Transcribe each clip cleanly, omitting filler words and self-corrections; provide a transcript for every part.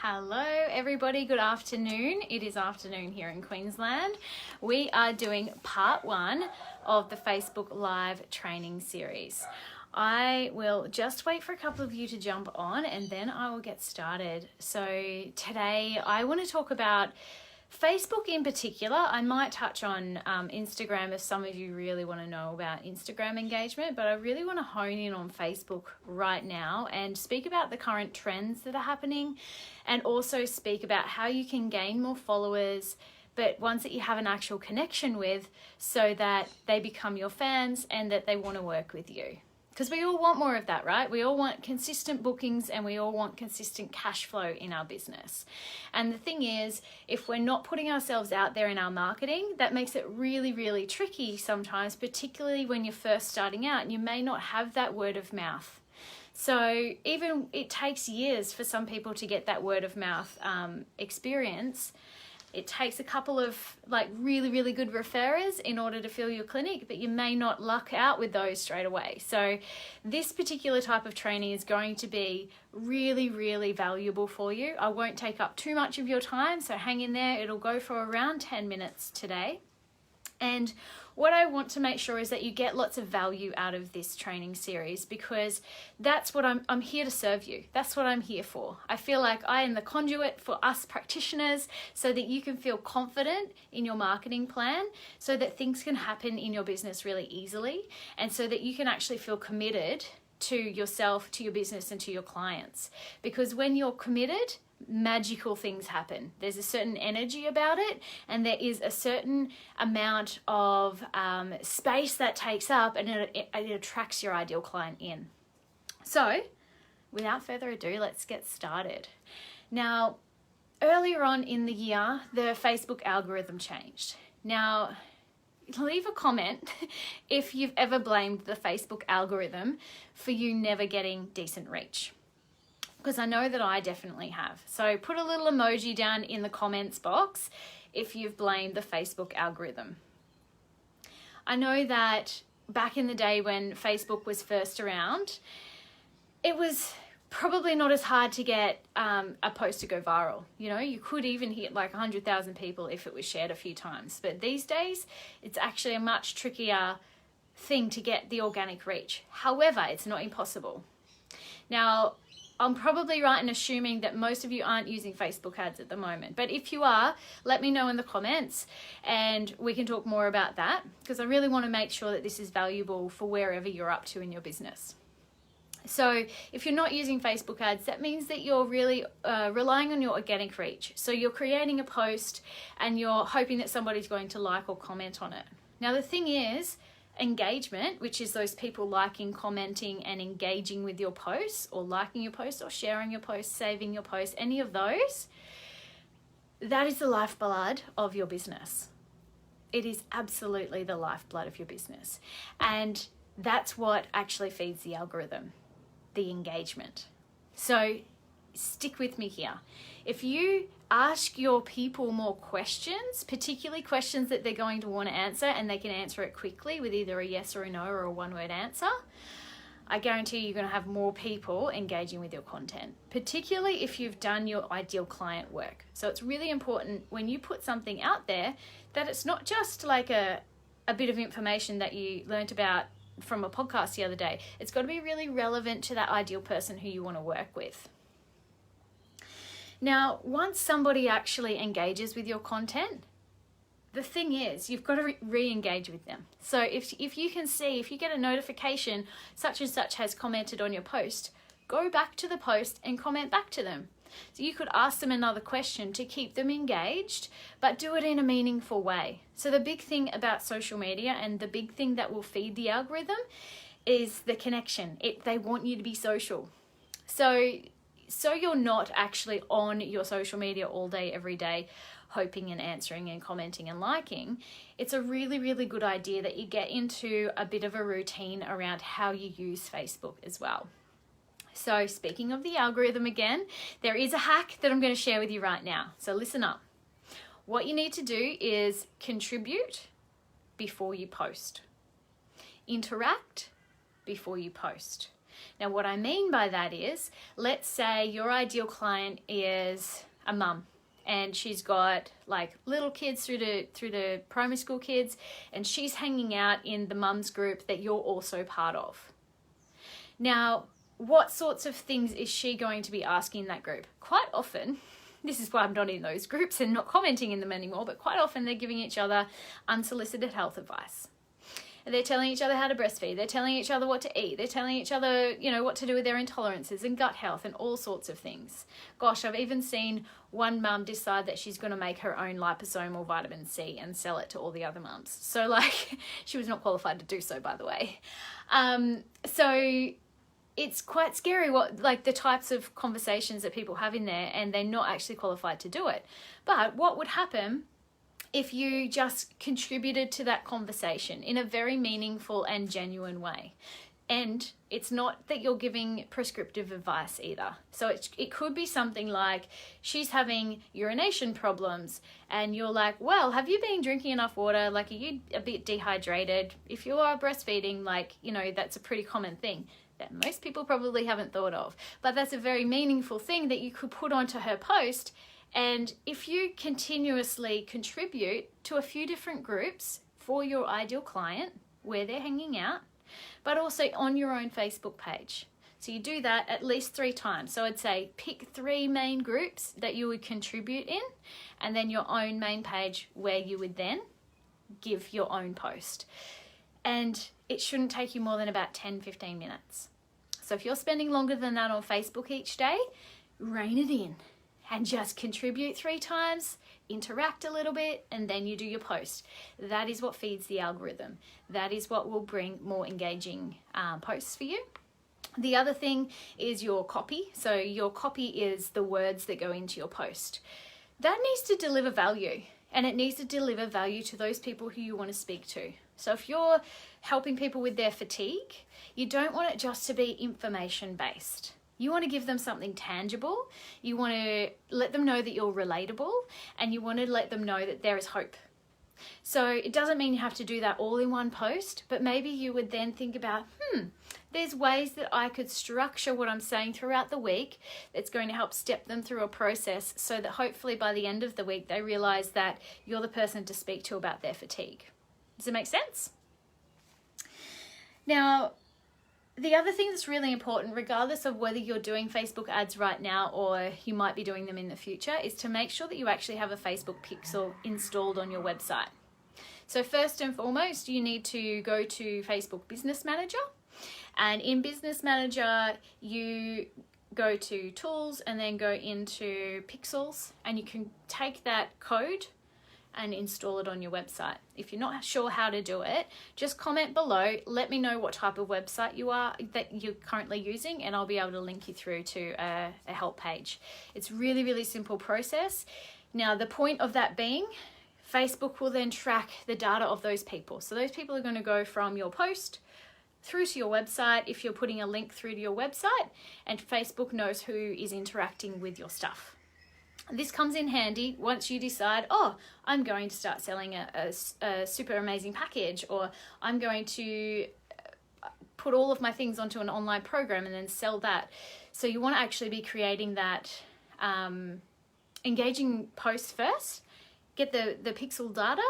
Hello everybody, good afternoon. It is afternoon here in Queensland. We are doing part 1 of the Facebook Live training series. I will just wait for a couple of you to jump on and then I will get started. So today I want to talk about Facebook in particular. I might touch on Instagram if some of you really want to know about Instagram engagement, but I really want to hone in on Facebook right now and speak about the current trends that are happening and also speak about how you can gain more followers, but ones that you have an actual connection with so that they become your fans and that they want to work with you. Because we all want more of that, right? We all want consistent bookings and we all want consistent cash flow in our business. And the thing is, if we're not putting ourselves out there in our marketing, that makes it really, really tricky sometimes, particularly when you're first starting out and you may not have that word of mouth. So even it takes years for some people to get that word of mouth experience. It takes a couple of really, really good referrers in order to fill your clinic, but you may not luck out with those straight away. So this particular type of training is going to be really, really valuable for you. I won't take up too much of your time, so hang in there. It'll go for around 10 minutes today. And what I want to make sure is that you get lots of value out of this training series, because that's what I'm here to serve you. That's what I'm here for. I feel like I am the conduit for us practitioners so that you can feel confident in your marketing plan, so that things can happen in your business really easily, and so that you can actually feel committed to yourself, to your business, and to your clients. Because when you're committed, magical things happen. There's a certain energy about it, and there is a certain amount of space that takes up, and it attracts your ideal client in. So without further ado, let's get started. Now, earlier on in the year, the Facebook algorithm changed. Now, leave a comment if you've ever blamed the Facebook algorithm for you never getting decent reach, because I know that I definitely have. So put a little emoji down in the comments box if you've blamed the Facebook algorithm. I know that back in the day when Facebook was first around, it was probably not as hard to get a post to go viral. You know, you could even hit 100,000 people if it was shared a few times. But these days, it's actually a much trickier thing to get the organic reach. However, it's not impossible. Now, I'm probably right in assuming that most of you aren't using Facebook ads at the moment. But if you are, let me know in the comments and we can talk more about that, because I really want to make sure that this is valuable for wherever you're up to in your business. So if you're not using Facebook ads, that means that you're really relying on your organic reach. So you're creating a post and you're hoping that somebody's going to like or comment on it. Now, the thing is, engagement, which is those people liking, commenting and engaging with your posts, or liking your post or sharing your post, saving your post, any of those, that is the lifeblood of your business. It is absolutely the lifeblood of your business. And that's what actually feeds the algorithm, the engagement. So stick with me here. If you ask your people more questions, particularly questions that they're going to want to answer and they can answer it quickly with either a yes or a no or a one-word answer, I guarantee you're going to have more people engaging with your content, particularly if you've done your ideal client work. So it's really important when you put something out there that it's not just like a bit of information that you learnt about from a podcast the other day. It's got to be really relevant to that ideal person who you want to work with. Now, once somebody actually engages with your content, the thing is, you've got to re-engage with them. So if you can see, if you get a notification, such and such has commented on your post, go back to the post and comment back to them. So you could ask them another question to keep them engaged, but do it in a meaningful way. So the big thing about social media and the big thing that will feed the algorithm is the connection. They want you to be social. So you're not actually on your social media all day, every day, hoping and answering and commenting and liking. It's a really, really good idea that you get into a bit of a routine around how you use Facebook as well. So speaking of the algorithm again, there is a hack that I'm going to share with you right now. So listen up. What you need to do is contribute before you post. Interact before you post. Now, what I mean by that is, let's say your ideal client is a mum, and she's got like little kids through the primary school kids, and she's hanging out in the mums group that you're also part of. Now, what sorts of things is she going to be asking in that group? Quite often, this is why I'm not in those groups and not commenting in them anymore, but quite often they're giving each other unsolicited health advice. They're telling each other how to breastfeed. They're telling each other what to eat. They're telling each other, what to do with their intolerances and gut health and all sorts of things. Gosh, I've even seen one mum decide that she's going to make her own liposomal vitamin C and sell it to all the other mums. So like, she was not qualified to do so, by the way. So it's quite scary the types of conversations that people have in there, and they're not actually qualified to do it. But what would happen if you just contributed to that conversation in a very meaningful and genuine way? And it's not that you're giving prescriptive advice either. So it could be something like, she's having urination problems, and you're like, well, have you been drinking enough water? Like, are you a bit dehydrated? If you are breastfeeding, that's a pretty common thing that most people probably haven't thought of. But that's a very meaningful thing that you could put onto her post. And if you continuously contribute to a few different groups for your ideal client where they're hanging out, but also on your own Facebook page. So you do that at least 3 times. So I'd say pick 3 main groups that you would contribute in, and then your own main page where you would then give your own post. And it shouldn't take you more than about 10-15 minutes. So if you're spending longer than that on Facebook each day, rein it in. And just contribute 3 times, interact a little bit, and then you do your post. That is what feeds the algorithm. That is what will bring more engaging posts for you. The other thing is your copy. So your copy is the words that go into your post. That needs to deliver value, and it needs to deliver value to those people who you want to speak to. So if you're helping people with their fatigue, you don't want it just to be information-based. You want to give them something tangible. You want to let them know that you're relatable, and you want to let them know that there is hope. So it doesn't mean you have to do that all in one post, but maybe you would then think about, there's ways that I could structure what I'm saying throughout the week that's going to help step them through a process, so that hopefully by the end of the week, they realize that you're the person to speak to about their fatigue. Does it make sense? Now, the other thing that's really important, regardless of whether you're doing Facebook ads right now or you might be doing them in the future, is to make sure that you actually have a Facebook pixel installed on your website. So first and foremost, you need to go to Facebook Business Manager. And in Business Manager, you go to Tools and then go into Pixels, and you can take that code and install it on your website. If you're not sure how to do it, just comment below. Let me know what type of website that you're currently using, and I'll be able to link you through to a help page. It's really, really simple process. Now, the point of that being, Facebook will then track the data of those people. So those people are going to go from your post through to your website if you're putting a link through to your website, and Facebook knows who is interacting with your stuff. This comes in handy once you decide, I'm going to start selling a super amazing package, or I'm going to put all of my things onto an online program and then sell that. So you want to actually be creating that engaging post first, get the pixel data,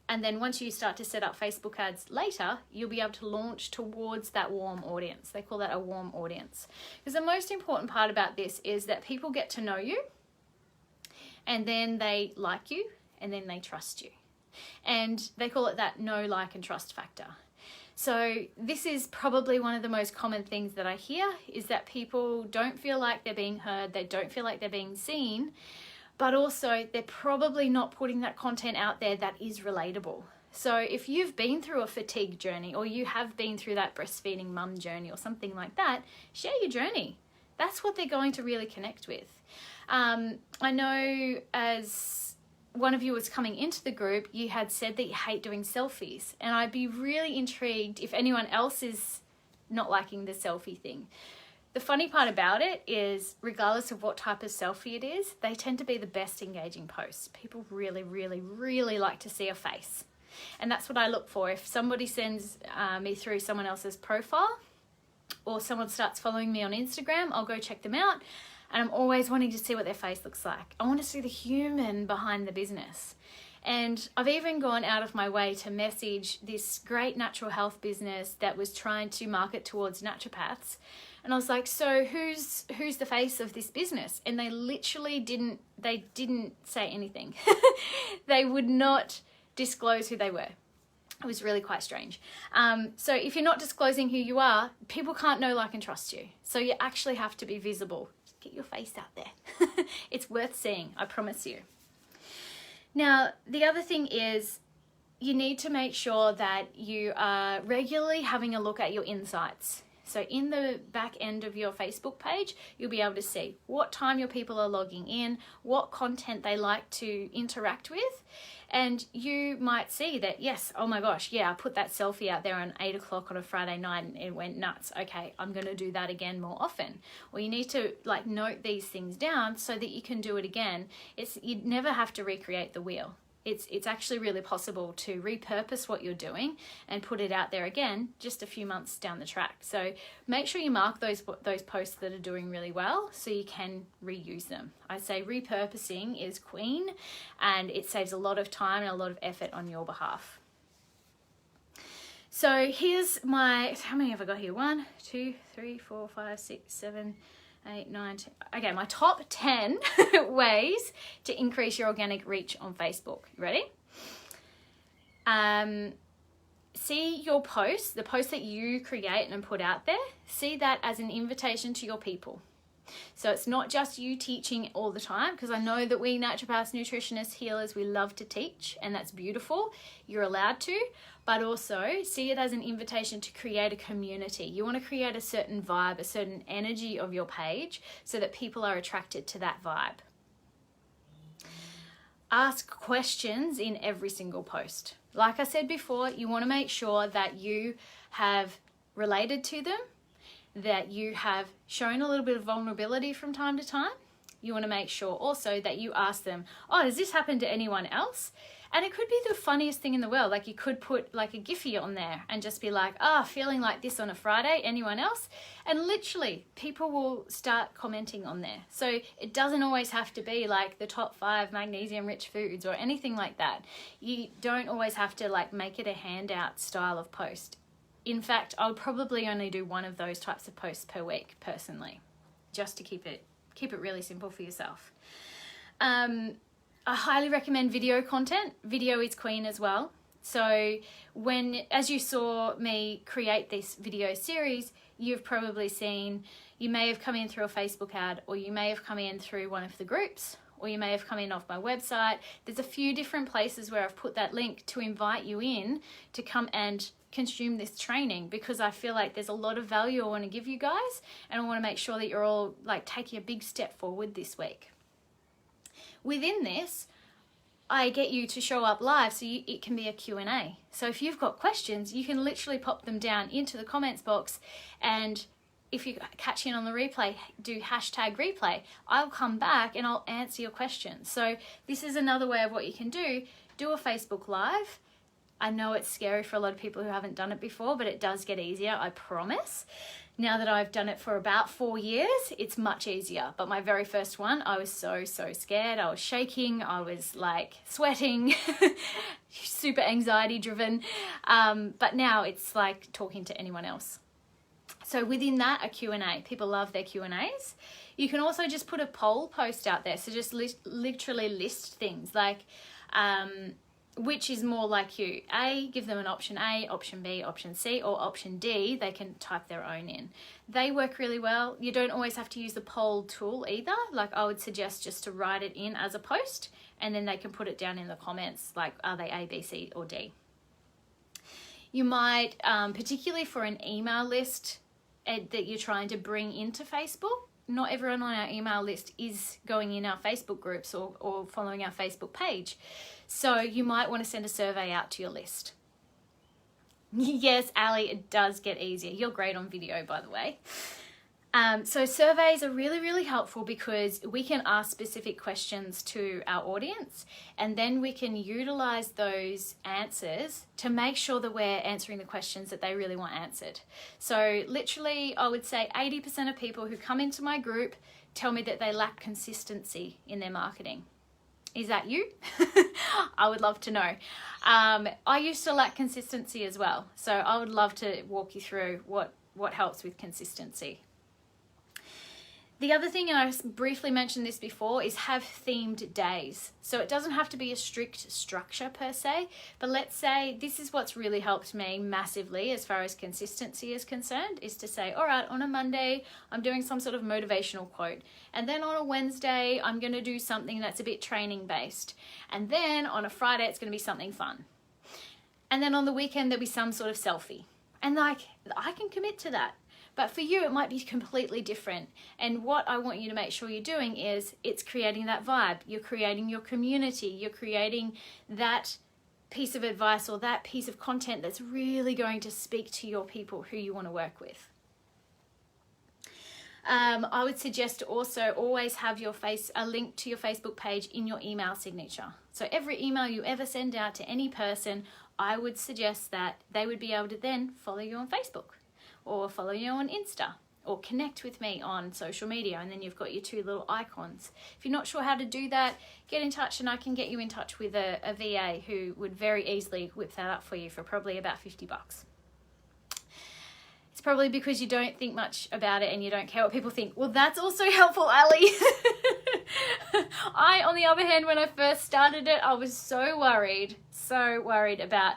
and then once you start to set up Facebook ads later, you'll be able to launch towards that warm audience. They call that a warm audience. Because the most important part about this is that people get to know you, and then they like you, and then they trust you. And they call it that know, like, and trust factor. So this is probably one of the most common things that I hear, is that people don't feel like they're being heard, they don't feel like they're being seen, but also they're probably not putting that content out there that is relatable. So if you've been through a fatigue journey, or you have been through that breastfeeding mum journey or something like that, share your journey. That's what they're going to really connect with. I know as one of you was coming into the group, you had said that you hate doing selfies, and I'd be really intrigued if anyone else is not liking the selfie thing. The funny part about it is, regardless of what type of selfie it is, they tend to be the best engaging posts. People really, really, really like to see a face. And that's what I look for. If somebody sends me through someone else's profile, or someone starts following me on Instagram, I'll go check them out. And I'm always wanting to see what their face looks like. I want to see the human behind the business. And I've even gone out of my way to message this great natural health business that was trying to market towards naturopaths. And I was like, so who's the face of this business? And they literally didn't say anything. They would not disclose who they were. It was really quite strange. So if you're not disclosing who you are, people can't know, like, and trust you. So you actually have to be visible. Just get your face out there. It's worth seeing, I promise you. Now, the other thing is you need to make sure that you are regularly having a look at your insights. So in the back end of your Facebook page, you'll be able to see what time your people are logging in, what content they like to interact with. And you might see that, yes, oh my gosh, yeah, I put that selfie out there on 8 o'clock on a Friday night and it went nuts. Okay, I'm going to do that again more often. Or you need to like note these things down so that you can do it again. You'd never have to recreate the wheel. It's actually really possible to repurpose what you're doing and put it out there again just a few months down the track. So make sure you mark those posts that are doing really well so you can reuse them. I say repurposing is queen, and it saves a lot of time and a lot of effort on your behalf. So here's my, how many have I got here? 1, 2, 3, 4, 5, 6, 7, 8, 9, 10. Okay, my top 10 ways to increase your organic reach on Facebook. You ready? See your posts, the posts that you create and put out there, see that as an invitation to your people. So it's not just you teaching all the time, because I know that we naturopaths, nutritionists, healers, we love to teach, and that's beautiful. You're allowed to, but also see it as an invitation to create a community. You want to create a certain vibe, a certain energy of your page so that people are attracted to that vibe. Ask questions in every single post. Like I said before, you want to make sure that you have related to them, that you have shown a little bit of vulnerability from time to time. You want to make sure also that you ask them, oh, does this happen to anyone else? And it could be the funniest thing in the world. Like you could put like a Giphy on there and just be like, feeling like this on a Friday, anyone else? And literally people will start commenting on there. So it doesn't always have to be like the top 5 magnesium rich foods or anything like that. You don't always have to like make it a handout style of post. In fact, I would probably only do one of those types of posts per week personally, just to keep it really simple for yourself. I highly recommend video content. Video is queen as well. So as you saw me create this video series, you've probably seen, you may have come in through a Facebook ad, or you may have come in through one of the groups, or you may have come in off my website. There's a few different places where I've put that link to invite you in to come and consume this training, because I feel like there's a lot of value I want to give you guys, and I want to make sure that you're all like taking a big step forward this week. Within this, I get you to show up live, so it can be a Q&A. So if you've got questions, you can literally pop them down into the comments box, and if you catch in on the replay, do #replay. I'll come back and I'll answer your questions. So this is another way of what you can do. Do a Facebook Live. I know it's scary for a lot of people who haven't done it before, but it does get easier, I promise. Now that I've done it for about 4 years, it's much easier. But my very first one, I was so scared. I was shaking. I was like sweating, super anxiety driven. But now it's like talking to anyone else. So within that, a Q&A. People love their Q&As. You can also just put a poll post out there. So just literally list things like, which is more like you. Give them an option A, option B, option C, or option D. They can type their own in. They work really well. You don't always have to use the poll tool either. Like I would suggest just to write it in as a post, and then they can put it down in the comments, like are they A, B, C, or D. You might, particularly for an email list that you're trying to bring into Facebook, not everyone on our email list is going in our Facebook groups or following our Facebook page. So you might want to send a survey out to your list. Yes, Ali, it does get easier. You're great on video, by the way. So surveys are really, really helpful because we can ask specific questions to our audience, and then we can utilize those answers to make sure that we're answering the questions that they really want answered. So literally, I would say 80% of people who come into my group tell me that they lack consistency in their marketing. Is that you? I would love to know. I used to lack consistency as well. So I would love to walk you through what helps with consistency. The other thing, and I briefly mentioned this before, is have themed days. So it doesn't have to be a strict structure per se, but let's say this is what's really helped me massively as far as consistency is concerned, is to say, all right, on a Monday, I'm doing some sort of motivational quote. And then on a Wednesday, I'm going to do something that's a bit training based. And then on a Friday, it's going to be something fun. And then on the weekend, there'll be some sort of selfie. And like, I can commit to that. But for you, it might be completely different. And what I want you to make sure you're doing is it's creating that vibe. You're creating your community. You're creating that piece of advice or that piece of content that's really going to speak to your people who you want to work with. I would suggest to also always have a link to your Facebook page in your email signature. So every email you ever send out to any person, I would suggest that they would be able to then follow you on Facebook, or follow you on Insta, or connect with me on social media, and then you've got your two little icons. If you're not sure how to do that, get in touch and I can get you in touch with a VA who would very easily whip that up for you for probably about $50. It's probably because you don't think much about it and you don't care what people think. Well, that's also helpful, Ali. I, on the other hand, when I first started it, I was so worried about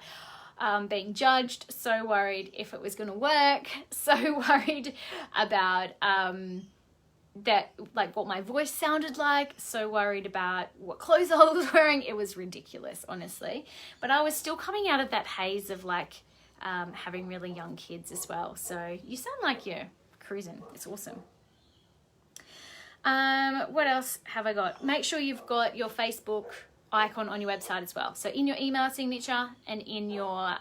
being judged, so worried if it was going to work, so worried about that, like what my voice sounded like, so worried about what clothes I was wearing. It was ridiculous, honestly. But I was still coming out of that haze of like having really young kids as well. So you sound like you're cruising. It's awesome. What else have I got? Make sure you've got your Facebook icon on your website as well. So in your email signature and in your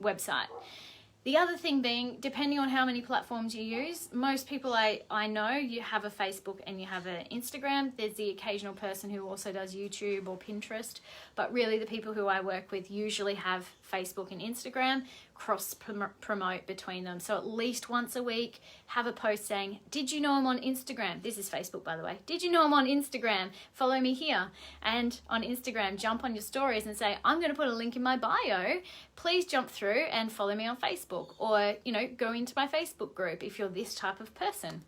website. The other thing being, depending on how many platforms you use, most people I know, you have a Facebook and you have an Instagram. There's the occasional person who also does YouTube or Pinterest, but really the people who I work with usually have Facebook and Instagram, cross promote between them. So at least once a week, have a post saying, did you know I'm on Instagram? This is Facebook, by the way. Did you know I'm on Instagram? Follow me here. And on Instagram, jump on your stories and say, I'm going to put a link in my bio. Please jump through and follow me on Facebook, or, you know, go into my Facebook group if you're this type of person.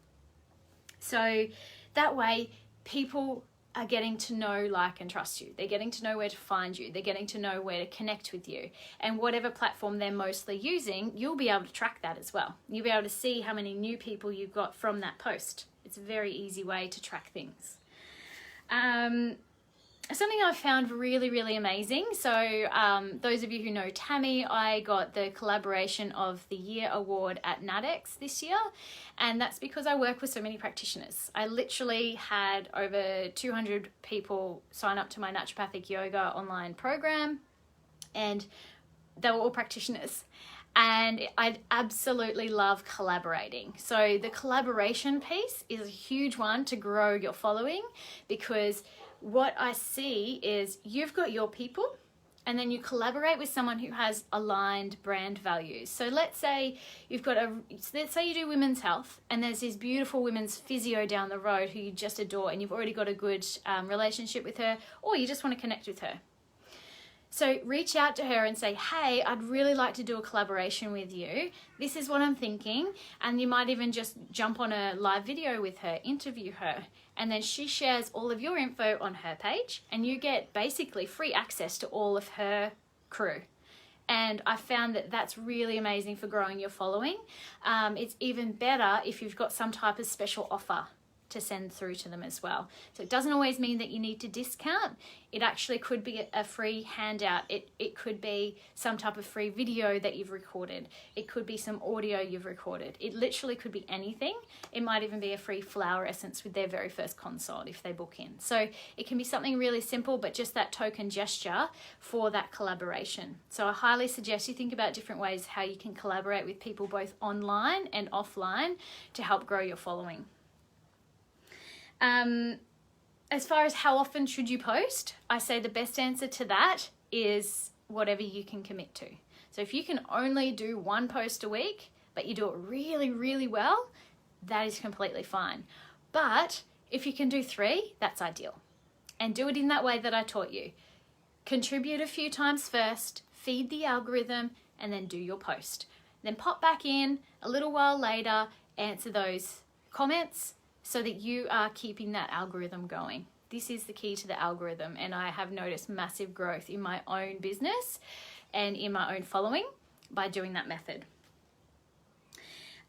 So that way people are getting to know, like, and trust you. They're getting to know where to find you. They're getting to know where to connect with you. And whatever platform they're mostly using, you'll be able to track that as well. You'll be able to see how many new people you've got from that post. It's a very easy way to track things. Something I've found really, really amazing. So those of you who know Tammy, I got the Collaboration of the Year award at NADEX this year. And that's because I work with so many practitioners. I literally had over 200 people sign up to my naturopathic yoga online program, and they were all practitioners. And I absolutely love collaborating. So the collaboration piece is a huge one to grow your following, because what I see is you've got your people, and then you collaborate with someone who has aligned brand values. So let's say you do women's health, and there's this beautiful women's physio down the road who you just adore, and you've already got a good relationship with her, or you just want to connect with her. So reach out to her and say, hey, I'd really like to do a collaboration with you. This is what I'm thinking. And you might even just jump on a live video with her, interview her, and then she shares all of your info on her page, and you get basically free access to all of her crew. And I found that that's really amazing for growing your following. It's even better if you've got some type of special offer to send through to them as well. So it doesn't always mean that you need to discount. It actually could be a free handout. It could be some type of free video that you've recorded. It could be some audio you've recorded. It literally could be anything. It might even be a free flower essence with their very first consult if they book in. So it can be something really simple, but just that token gesture for that collaboration. So I highly suggest you think about different ways how you can collaborate with people both online and offline to help grow your following. As far as how often should you post, I say the best answer to that is whatever you can commit to. So if you can only do 1 post a week, but you do it really, really well, that is completely fine. But if you can do 3, that's ideal. And do it in that way that I taught you. Contribute a few times first, feed the algorithm, and then do your post. Then pop back in a little while later, answer those comments, so that you are keeping that algorithm going. This is the key to the algorithm, and I have noticed massive growth in my own business and in my own following by doing that method.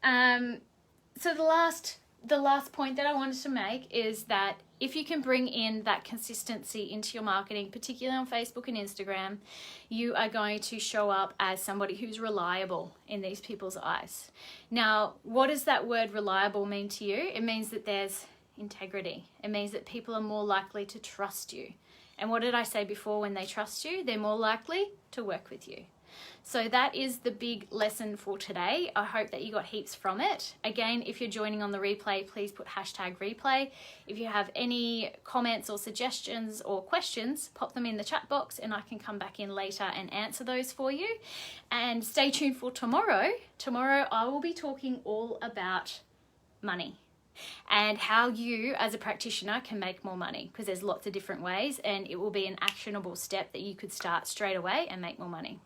So the last point that I wanted to make is that if you can bring in that consistency into your marketing, particularly on Facebook and Instagram, you are going to show up as somebody who's reliable in these people's eyes. Now, what does that word reliable mean to you? It means that there's integrity. It means that people are more likely to trust you. And what did I say before? When they trust you, they're more likely to work with you. So that is the big lesson for today. I hope that you got heaps from it. Again, if you're joining on the replay, please put #replay. If you have any comments or suggestions or questions, pop them in the chat box and I can come back in later and answer those for you. And stay tuned for tomorrow. Tomorrow I will be talking all about money and how you as a practitioner can make more money, because there's lots of different ways, and it will be an actionable step that you could start straight away and make more money.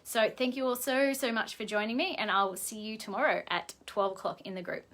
So thank you all so much for joining me, and I will see you tomorrow at 12 o'clock in the group.